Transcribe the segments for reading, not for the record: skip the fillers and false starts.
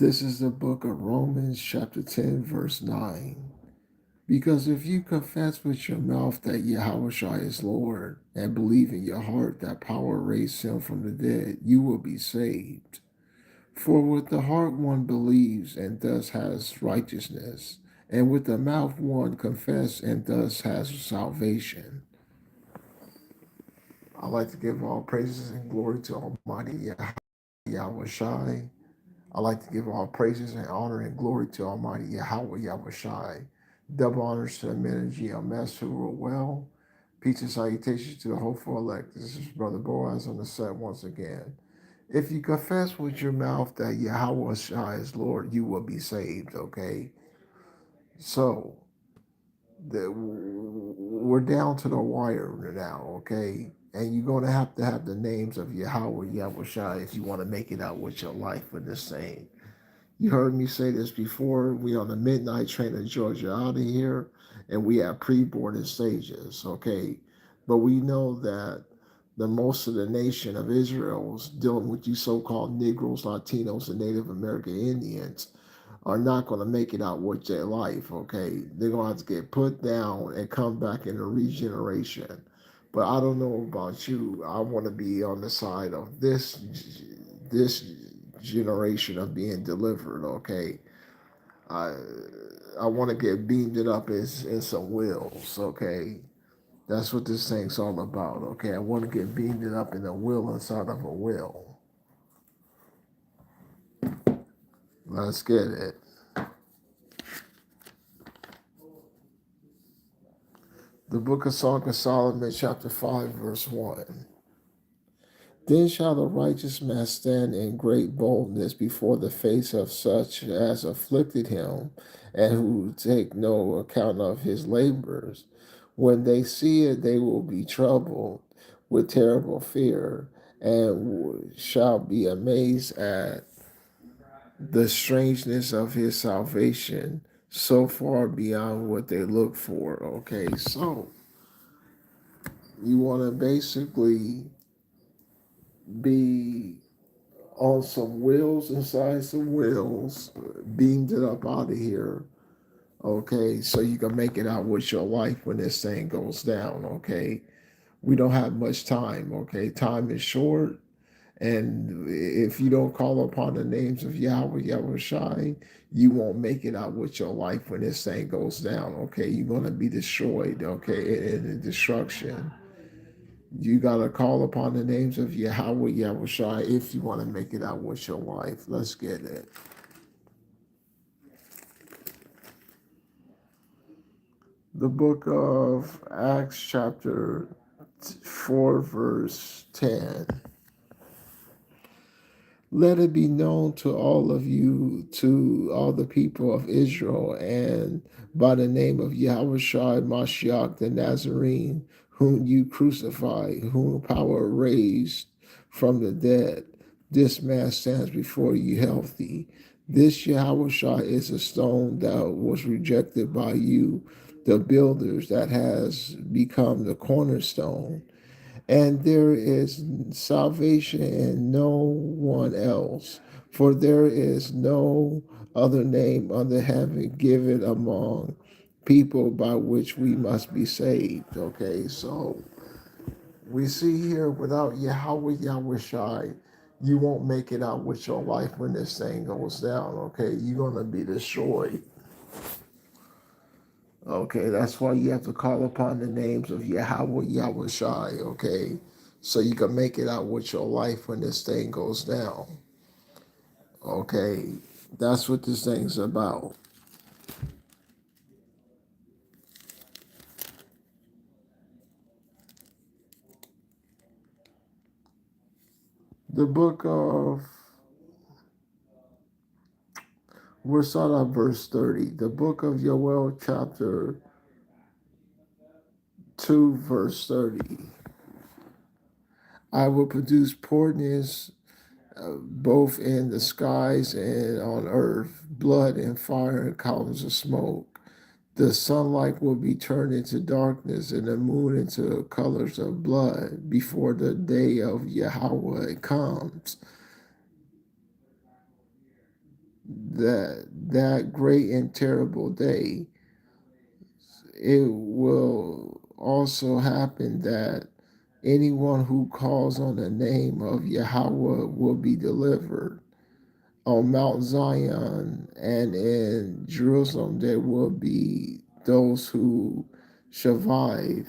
This is the book of Romans, chapter 10, verse 9. Because if you confess with your mouth that Yahushua is Lord and believe in your heart that power raised him from the dead, you will be saved. For with the heart one believes and thus has righteousness, and with the mouth one confess and thus has salvation. I like to give all praises and glory to Almighty Yahushai. I like to give all praises and honor and glory to Almighty Yahweh Yahushai. Double honors to the men of GMS who rule well. Peace and salutations to the hopeful elect. This is Brother Boaz on the set once again. If you confess with your mouth that Yahweh Shai is Lord, you will be saved, okay? So, we're down to the wire now, okay? And you're going to have the names of Yahweh Yahushai if you want to make it out with your life with this thing. You heard me say this before. We on the midnight train to Georgia out of here, and we have pre-boarding stages, okay? But we know that the most of the nation of Israel is dealing with you so-called Negroes, Latinos, and Native American Indians are not going to make it out with their life, okay? They're going to have to get put down and come back in a regeneration. But I don't know about you. I want to be on the side of this generation of being delivered, okay? I I want to get beamed it up in some wills, okay? That's what this thing's all about, okay? I want to get beamed it up in a will inside of a will. Let's get it. The book of Song of Solomon, chapter 5, verse 1. Then shall the righteous man stand in great boldness before the face of such as afflicted him, and who take no account of his labors. When they see it, they will be troubled with terrible fear, and shall be amazed at the strangeness of his salvation, so far beyond what they look for. Okay, so you want to basically be on some wheels inside some wheels, beamed it up out of here. Okay, so you can make it out with your life when this thing goes down. Okay, we don't have much time. Okay, time is short. And if you don't call upon the names of Yahweh, Yahweh Shai, you won't make it out with your life when this thing goes down. Okay, you're going to be destroyed. Okay, in destruction. You got to call upon the names of Yahweh, Yahweh Shai if you want to make it out with your life. Let's get it. The book of Acts, chapter 4, verse 10. Let it be known to all of you, to all the people of Israel, and by the name of Yahushua Mashiach the Nazarene, whom you crucified, whom power raised from the dead. This man stands before you healthy. This Yahushua is a stone that was rejected by you, the builders, that has become the cornerstone. And there is salvation in no one else, for there is no other name under heaven given among people by which we must be saved. Okay, so we see here without Yahweh Yahweh Shai, you won't make it out with your life when this thing goes down. Okay, you're gonna be destroyed. Okay, that's why you have to call upon the names of Yahweh, Yahweh Shai, okay? So you can make it out with your life when this thing goes down. Okay, that's what this thing's about. The book of, we're starting at verse 30. The book of Joel, chapter 2, verse 30. I will produce poorness both in the skies and on earth, blood and fire and columns of smoke. The sunlight will be turned into darkness and the moon into colors of blood before the day of Yahweh comes. that great and terrible day, it will also happen that anyone who calls on the name of Yahweh will be delivered. On Mount Zion and in Jerusalem, there will be those who survive,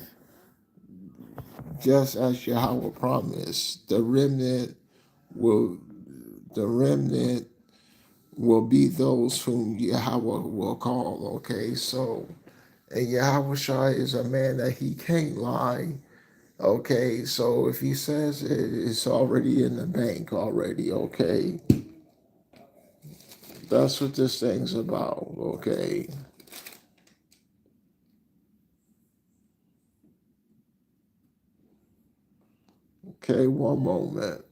just as Yahweh promised. Will the remnant will be those whom Yahweh will call. Okay, so and Yahweh Shai is a man that he can't lie. Okay, so if he says it, it's already in the bank already. Okay, that's what this thing's about. Okay. Okay, one moment.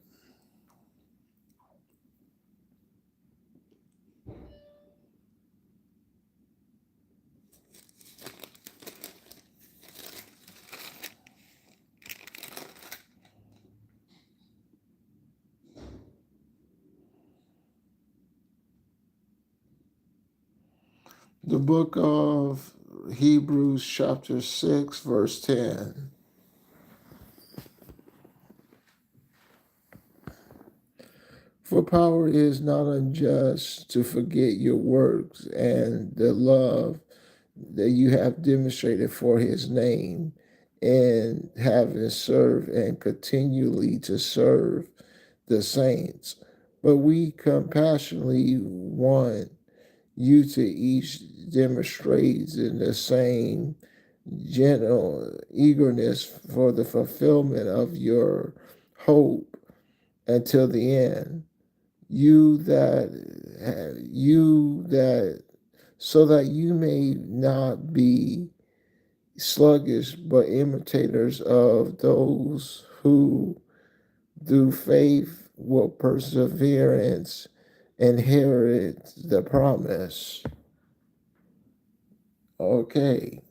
The book of Hebrews, chapter 6, verse 10. For power is not unjust to forget your works and the love that you have demonstrated for his name, and having served and continually to serve the saints. But we compassionately want you to each demonstrate in the same gentle eagerness for the fulfillment of your hope until the end. You that so that you may not be sluggish, but imitators of those who through faith will perseverance inherit the promise. Okay.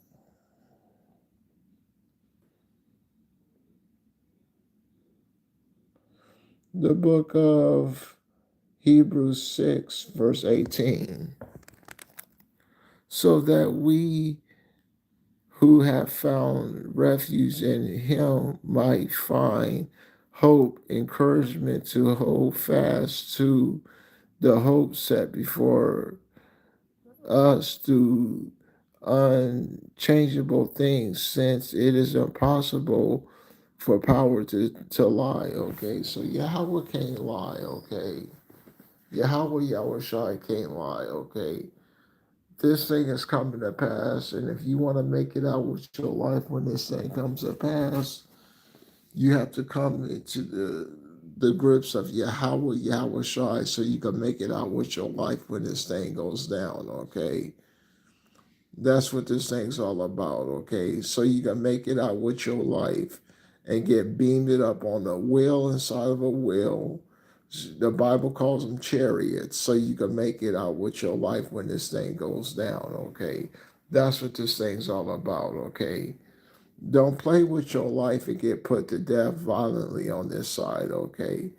The book of Hebrews 6, verse 18. So that we who have found refuge in him might find hope, encouragement to hold fast to the hope set before us through unchangeable things, since it is impossible for power to lie. Okay, so Yahweh can't lie. Okay, Yahweh Shai can't lie. Okay, this thing is coming to pass, and if you want to make it out with your life when this thing comes to pass, you have to come into the grips of Yahweh Shai, so you can make it out with your life when this thing goes down. Okay, that's what this thing's all about. Okay, so you can make it out with your life and get beamed it up on the wheel inside of a wheel. The Bible calls them chariots, so you can make it out with your life when this thing goes down. Okay, that's what this thing's all about. Okay, don't play with your life and get put to death violently on this side. Okay,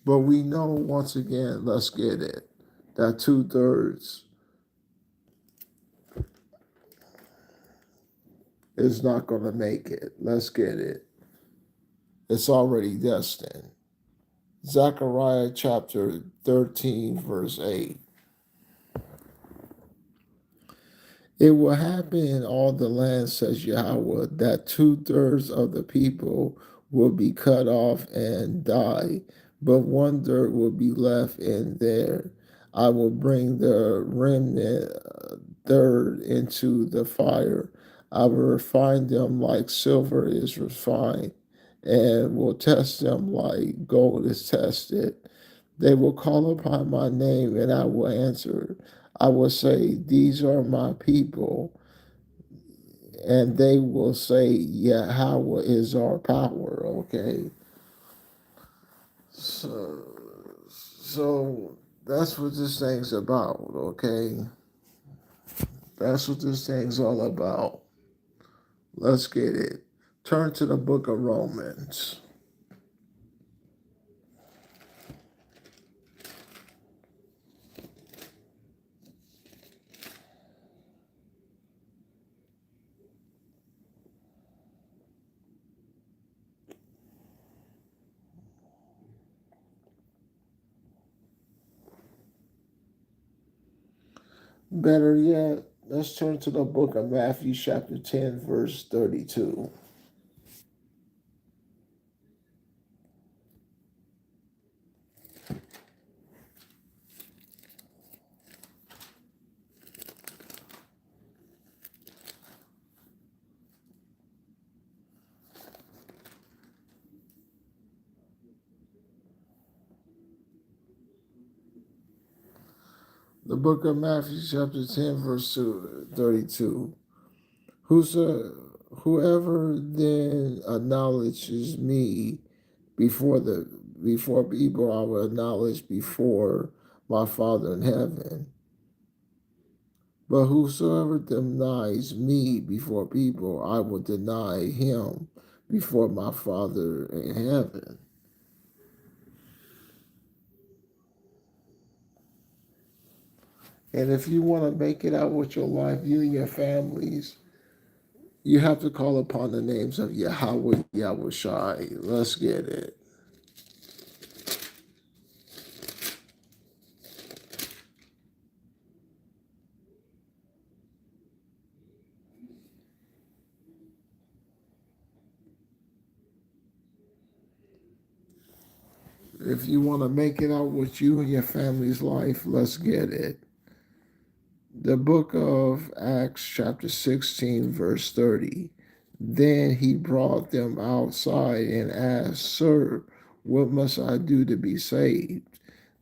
but we know once again, let's get it, that 2/3 is not going to make it. Let's get it. It's already destined. Zechariah chapter 13, verse 8. It will happen in all the land, says Yahweh, that 2/3 of the people will be cut off and die, but 1/3 will be left in there. I will bring the remnant third into the fire. I will refine them like silver is refined, and will test them like gold is tested. They will call upon my name, and I will answer. I will say, these are my people. And they will say, Yahweh is our power. Okay. So that's what this thing's about. Okay. That's what this thing's all about. Let's get it. Turn to the book of Romans. Better yet, let's turn to the book of Matthew, chapter 10, verse 32. The book of Matthew, chapter 10, verse 32. Whoever then acknowledges me before people, I will acknowledge before my Father in heaven. But whosoever denies me before people, I will deny him before my Father in heaven. And if you want to make it out with your life, you and your families, you have to call upon the names of Yahweh, Yahweh Shai. Let's get it. If you want to make it out with you and your family's life, let's get it. The book of Acts, chapter 16, verse 30. Then he brought them outside and asked, Sir, what must I do to be saved?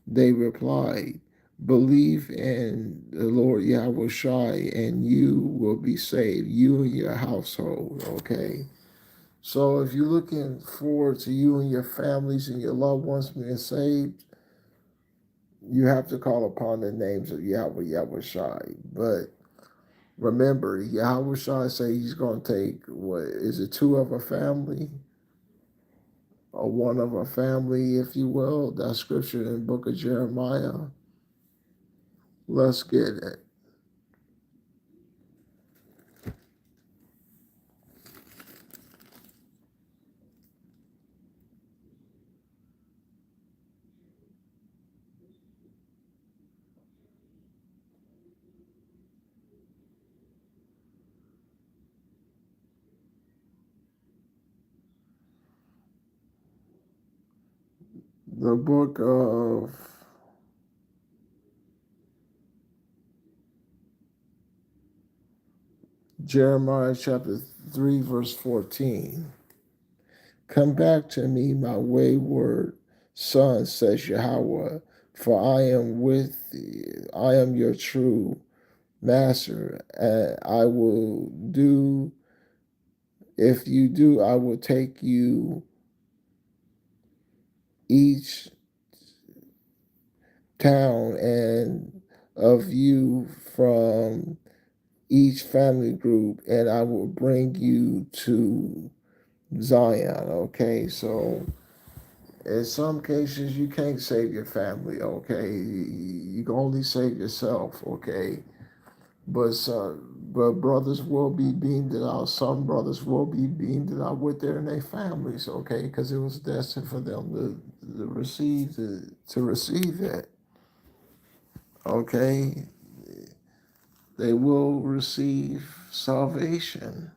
They replied, Believe in the Lord Yahweh Shai, and you will be saved, you and your household. Okay. So if you're looking forward to you and your families and your loved ones being saved, you have to call upon the names of Yahweh, Yahweh Shai. But remember, Yahweh Shai say he's going to take, what, is it two of a family? Or one of a family, if you will. That scripture in the book of Jeremiah. Let's get it. The book of Jeremiah, chapter 3, verse 14. Come back to me, my wayward son, says Yahweh, for I am your true master, and I will do, if you do, I will take you each town and of you from each family group, and I will bring you to Zion. Okay, so in some cases you can't save your family. Okay, you can only save yourself. Okay, but brothers will be beamed out. Some brothers will be beamed out with their families. Okay, because it was destined for them to receive it. Okay, they will receive salvation.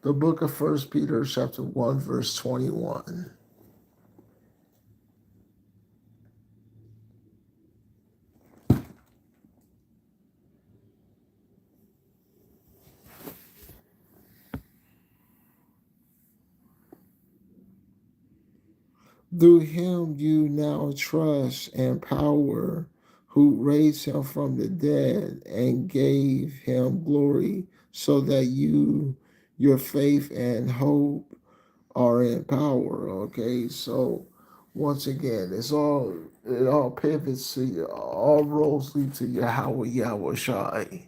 The book of First Peter, chapter 1, verse 21. Through him you now trust and power, who raised him from the dead and gave him glory, so that your faith and hope are in power. Okay, so once again, it all pivots to all roads lead to Yahweh, Yahweh Shai.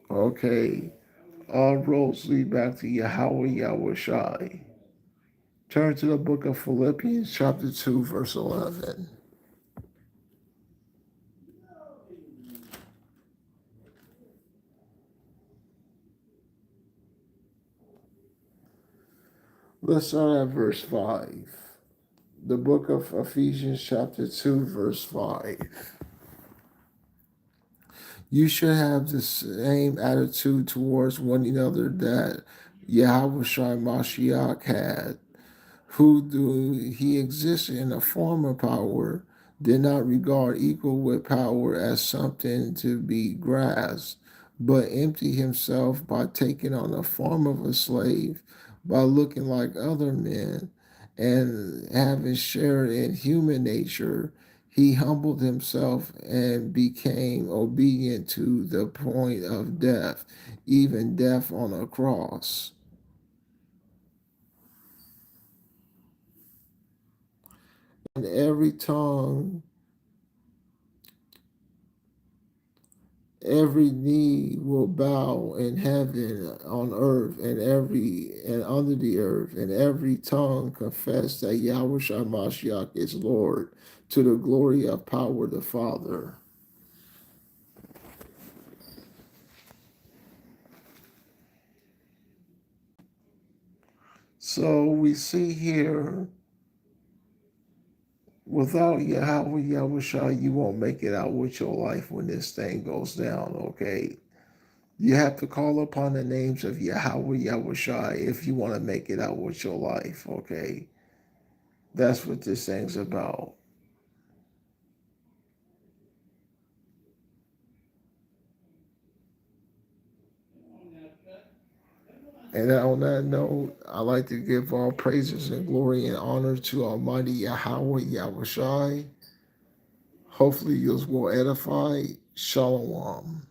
Okay, all roads lead back to Yahweh, Yahweh Shai. Turn to the book of Philippians, chapter 2, verse 11. Let's start at verse 5. The book of Ephesians, chapter 2, verse 5. You should have the same attitude towards one another that Yahweh Shai Mashiach had, who, though he existed in a form of power, did not regard equal with power as something to be grasped, but emptied himself by taking on the form of a slave, by looking like other men, and having shared in human nature. He humbled himself and became obedient to the point of death, even death on a cross. And every knee will bow in heaven, on earth, and under the earth, and every tongue confess that Yahweh Mashiach is Lord, to the glory of power the Father. So we see here, without Yahweh Yahushua, you won't make it out with your life when this thing goes down, okay? You have to call upon the names of Yahweh Yahushua if you want to make it out with your life, okay? That's what this thing's about. And on that note, I like to give all praises and glory and honor to Almighty Yahweh Yahushai. Hopefully, you will edify. Shalom.